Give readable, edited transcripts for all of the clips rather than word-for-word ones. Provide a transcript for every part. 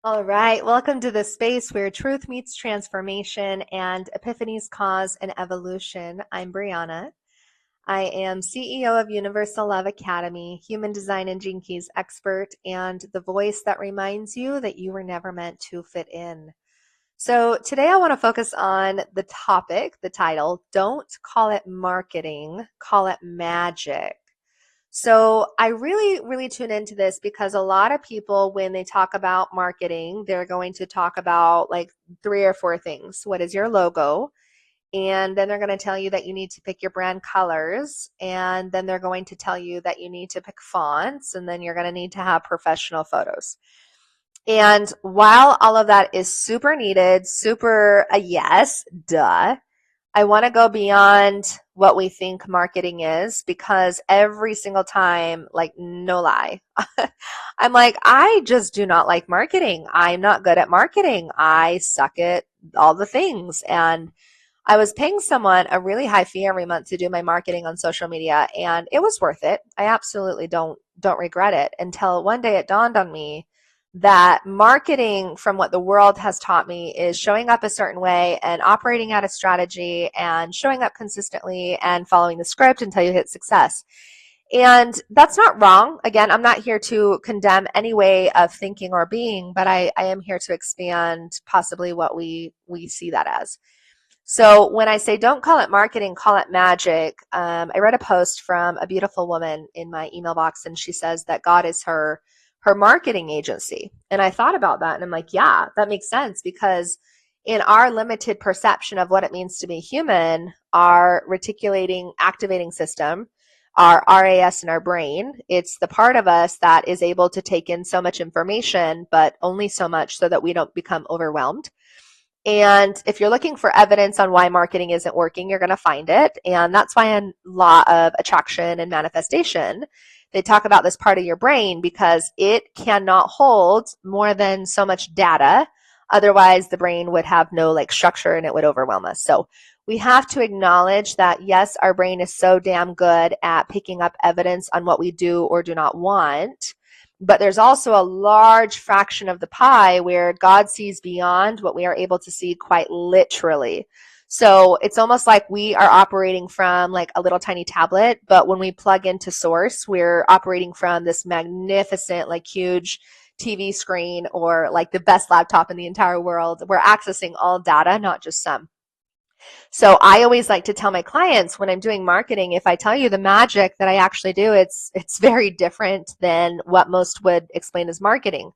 All right, welcome to the space where truth meets transformation and epiphanies cause an evolution. I'm Brianna. I am CEO of Universal Love Academy, human design and gene keys expert, and the voice that reminds you that you were never meant to fit in. So today I want to focus on the topic, the title, Don't Call It Marketing, Call It Magic. So I really tune into this because a lot of people, when they talk about marketing, they're going to talk about like three or four things. What is your logo? And then they're going to tell you that you need to pick your brand colors. And then they're going to tell you that you need to pick fonts. And then you're going to need to have professional photos. And while all of that is super needed, super a yes, duh, I want to go beyond what we think marketing is because every single time, like, no lie, I'm like, I just do not like marketing. I'm not good at marketing. I suck at all the things. And I was paying someone a really high fee every month to do my marketing on social media, and it was worth it. I absolutely don't regret it until one day it dawned on me that marketing, from what the world has taught me, is showing up a certain way and operating out a strategy and showing up consistently and following the script until you hit success. And that's not wrong. Again, I'm not here to condemn any way of thinking or being, but I am here to expand possibly what we see that as. So when I say don't call it marketing, call it magic, I read a post from a beautiful woman in my email box, and she says that God is her marketing agency. And I thought about that, and I'm like, yeah, that makes sense because in our limited perception of what it means to be human, our reticulating activating system, our RAS in our brain, it's the part of us that is able to take in so much information, but only so much so that we don't become overwhelmed. And if you're looking for evidence on why marketing isn't working, you're going to find it. And that's why in law of attraction and manifestation, they talk about this part of your brain because it cannot hold more than so much data. Otherwise, the brain would have no like structure and it would overwhelm us. So we have to acknowledge that yes, our brain is so damn good at picking up evidence on what we do or do not want. But there's also a large fraction of the pie where God sees beyond what we are able to see quite literally. So it's almost like we are operating from like a little tiny tablet, but when we plug into source, we're operating from this magnificent, like huge TV screen or like the best laptop in the entire world. We're accessing all data, not just some. So I always like to tell my clients when I'm doing marketing, if I tell you the magic that I actually do, it's very different than what most would explain as marketing.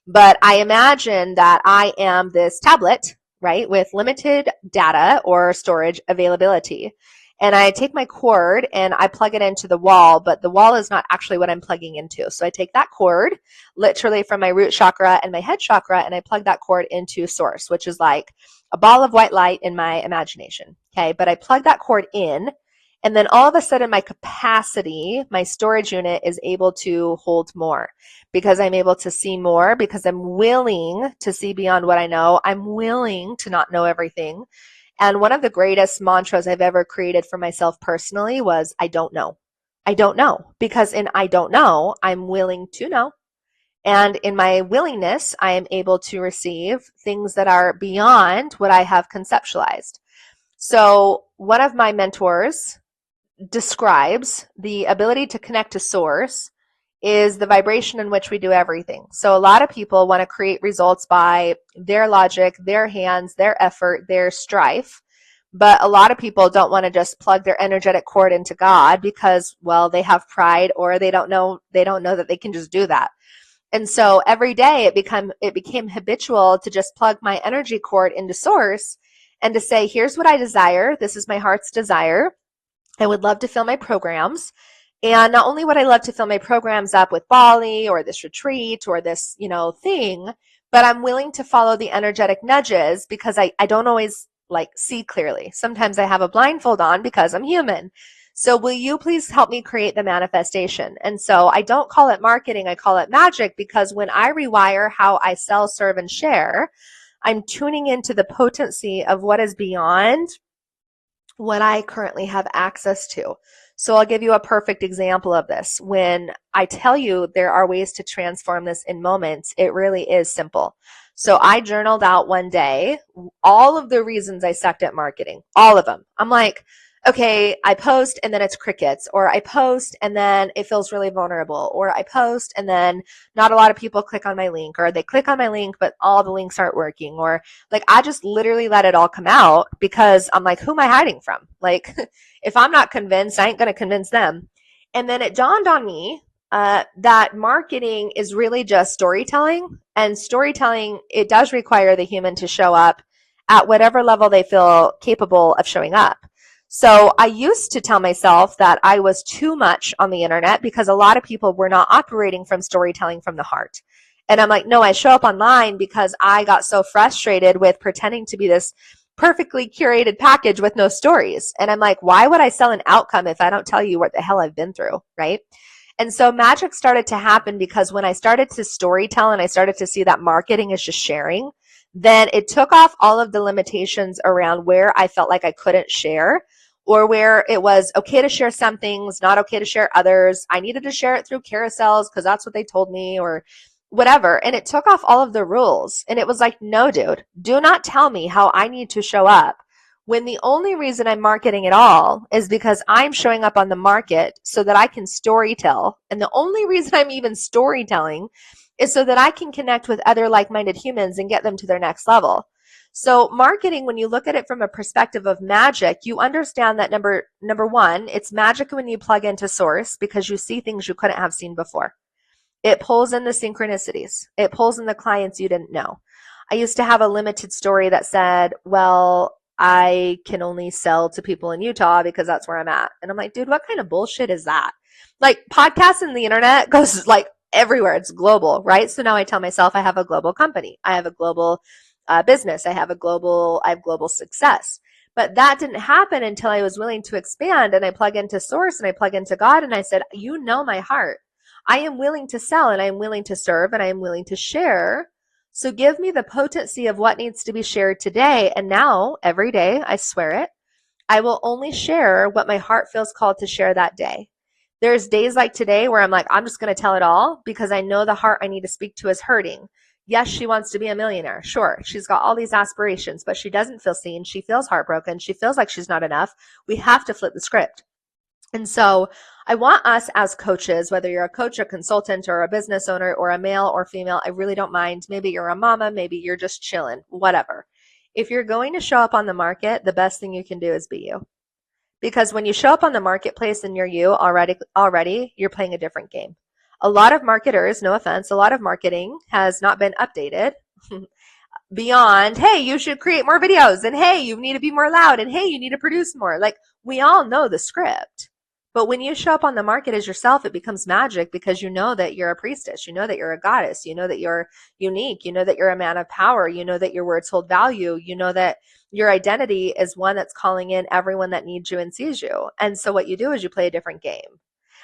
But I imagine that I am this tablet, right, with limited data or storage availability. And I take my cord and I plug it into the wall, but the wall is not actually what I'm plugging into. So I take that cord literally from my root chakra and my head chakra, and I plug that cord into source, which is like a ball of white light in my imagination. Okay. But I plug that cord in, and then all of a sudden my capacity, my storage unit is able to hold more because I'm able to see more, because I'm willing to see beyond what I know. I'm willing to not know everything. And one of the greatest mantras I've ever created for myself personally was, I don't know. I don't know. Because in I don't know, I'm willing to know. And in my willingness, I am able to receive things that are beyond what I have conceptualized. So one of my mentors describes the ability to connect to source is the vibration in which we do everything. So a lot of people want to create results by their logic, their hands, their effort, their strife. But a lot of people don't want to just plug their energetic cord into God because, well, they have pride or they don't know that they can just do that. And so every day it became habitual to just plug my energy cord into source and to say, here's what I desire. This is my heart's desire. I would love to fill my programs. And not only would I love to fill my programs up with Bali or this retreat or this, thing, but I'm willing to follow the energetic nudges because I don't always like see clearly. Sometimes I have a blindfold on because I'm human. So will you please help me create the manifestation? And so I don't call it marketing, I call it magic, because when I rewire how I sell, serve, and share, I'm tuning into the potency of what is beyond what I currently have access to. So I'll give you a perfect example of this. When I tell you there are ways to transform this in moments, it really is simple. So I journaled out one day all of the reasons I sucked at marketing, all of them. I'm like, okay, I post and then it's crickets, or I post and then it feels really vulnerable, or I post and then not a lot of people click on my link, or they click on my link, but all the links aren't working, or like I just literally let it all come out because I'm like, who am I hiding from? Like, if I'm not convinced, I ain't going to convince them. And then it dawned on me that marketing is really just storytelling. And storytelling, it does require the human to show up at whatever level they feel capable of showing up. So I used to tell myself that I was too much on the internet because a lot of people were not operating from storytelling from the heart. And I'm like, no, I show up online because I got so frustrated with pretending to be this perfectly curated package with no stories. And I'm like, why would I sell an outcome if I don't tell you what the hell I've been through, right? And so magic started to happen because when I started to storytell and I started to see that marketing is just sharing, then it took off all of the limitations around where I felt like I couldn't share, or where it was okay to share some things, not okay to share others. I needed to share it through carousels because that's what they told me, or whatever. And it took off all of the rules. And it was like, no, dude, do not tell me how I need to show up when the only reason I'm marketing at all is because I'm showing up on the market so that I can storytell. And the only reason I'm even storytelling is so that I can connect with other like-minded humans and get them to their next level. So marketing, when you look at it from a perspective of magic, you understand that number one, it's magic when you plug into source because you see things you couldn't have seen before. It pulls in the synchronicities. It pulls in the clients you didn't know. I used to have a limited story that said, well, I can only sell to people in Utah because that's where I'm at. And I'm like, dude, what kind of bullshit is that? Like, podcasts and the internet goes like everywhere. It's global, right? So now I tell myself I have a global company. I have a global business. I have global success. But that didn't happen until I was willing to expand and I plug into source and I plug into God and I said, you know my heart. I am willing to sell and I am willing to serve and I am willing to share. So give me the potency of what needs to be shared today. And now, every day, I swear it, I will only share what my heart feels called to share that day. There's days like today where I'm like, I'm just going to tell it all because I know the heart I need to speak to is hurting. Yes, she wants to be a millionaire. Sure, she's got all these aspirations, but she doesn't feel seen. She feels heartbroken. She feels like she's not enough. We have to flip the script. And so I want us as coaches, whether you're a coach, a consultant, or a business owner, or a male or female, I really don't mind. Maybe you're a mama, maybe you're just chilling, whatever. If you're going to show up on the market, the best thing you can do is be you. Because when you show up on the marketplace and you're you already, you're playing a different game. A lot of marketers, no offense, a lot of marketing has not been updated beyond, hey, you should create more videos, and hey, you need to be more loud, and hey, you need to produce more. Like, we all know the script. But when you show up on the market as yourself, it becomes magic because you know that you're a priestess. You know that you're a goddess. You know that you're unique. You know that you're a man of power. You know that your words hold value. You know that your identity is one that's calling in everyone that needs you and sees you. And so what you do is you play a different game.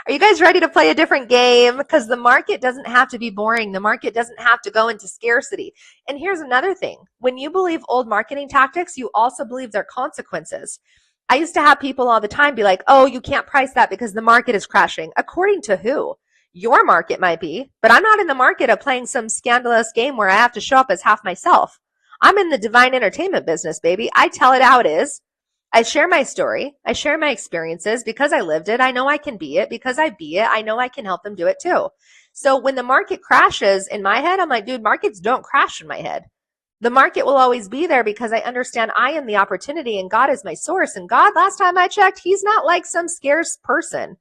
Are you guys ready to play a different game? Because the market doesn't have to be boring. The market doesn't have to go into scarcity. And here's another thing. When you believe old marketing tactics, you also believe their consequences. I used to have people all the time be like, oh, you can't price that because the market is crashing. According to who? Your market might be, but I'm not in the market of playing some scandalous game where I have to show up as half myself. I'm in the divine entertainment business, baby. I tell it how it is. I share my story. I share my experiences because I lived it. I know I can be it. Because I be it, I know I can help them do it too. So when the market crashes in my head, I'm like, dude, markets don't crash in my head. The market will always be there because I understand I am the opportunity and God is my source. And God, last time I checked, he's not like some scarce person.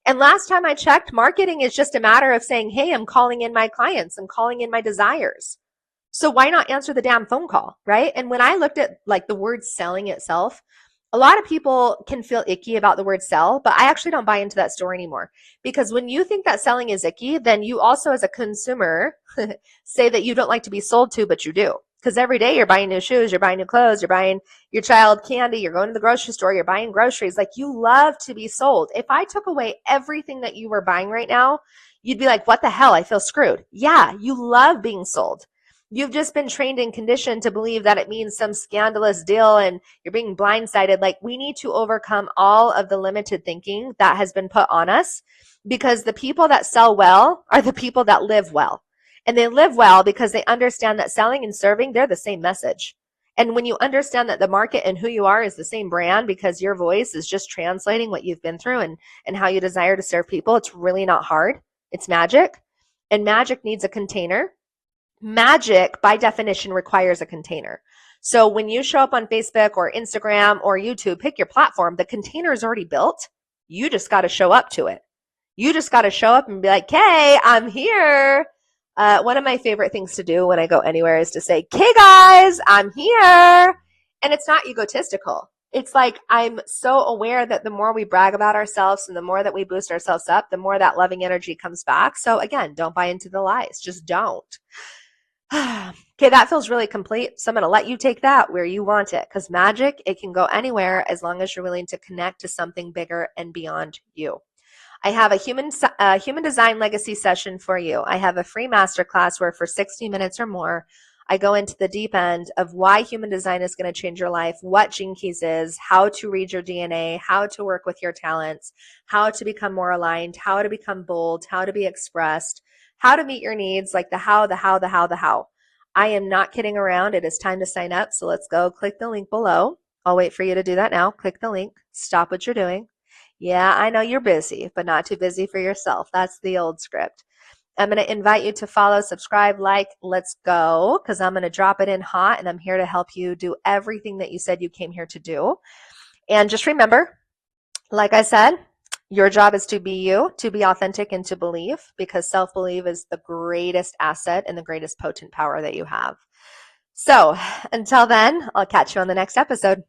And last time I checked, marketing is just a matter of saying, hey, I'm calling in my clients. I'm calling in my desires. So why not answer the damn phone call, right? And when I looked at like the word selling itself, a lot of people can feel icky about the word sell, but I actually don't buy into that story anymore. Because when you think that selling is icky, then you also as a consumer say that you don't like to be sold to, but you do. Because every day you're buying new shoes, you're buying new clothes, you're buying your child candy, you're going to the grocery store, you're buying groceries. Like, you love to be sold. If I took away everything that you were buying right now, you'd be like, what the hell? I feel screwed. Yeah, you love being sold. You've just been trained and conditioned to believe that it means some scandalous deal and you're being blindsided. Like, we need to overcome all of the limited thinking that has been put on us, because the people that sell well are the people that live well. And they live well because they understand that selling and serving, they're the same message. And when you understand that the market and who you are is the same brand, because your voice is just translating what you've been through and how you desire to serve people, it's really not hard. It's magic. And magic needs a container. Magic, by definition, requires a container. So when you show up on Facebook or Instagram or YouTube, pick your platform, the container is already built. You just got to show up to it. You just got to show up and be like, hey, I'm here. One of my favorite things to do when I go anywhere is to say, hey guys, I'm here. And it's not egotistical. It's like, I'm so aware that the more we brag about ourselves and the more that we boost ourselves up, the more that loving energy comes back. So again, don't buy into the lies. Just don't. Okay, that feels really complete. So I'm going to let you take that where you want it, because magic, it can go anywhere as long as you're willing to connect to something bigger and beyond you. I have a human design legacy session for you. I have a free masterclass where for 60 minutes or more, I go into the deep end of why human design is going to change your life, what Gene Keys is, how to read your DNA, how to work with your talents, how to become more aligned, how to become bold, how to be expressed, how to meet your needs, like the how, the how, the how, the how. I am not kidding around. It is time to sign up. So let's go. Click the link below. I'll wait for you to do that now. Click the link. Stop what you're doing. Yeah, I know you're busy, but not too busy for yourself. That's the old script. I'm going to invite you to follow, subscribe, like, let's go, because I'm going to drop it in hot and I'm here to help you do everything that you said you came here to do. And just remember, like I said, your job is to be you, to be authentic, and to believe, because self-belief is the greatest asset and the greatest potent power that you have. So until then, I'll catch you on the next episode.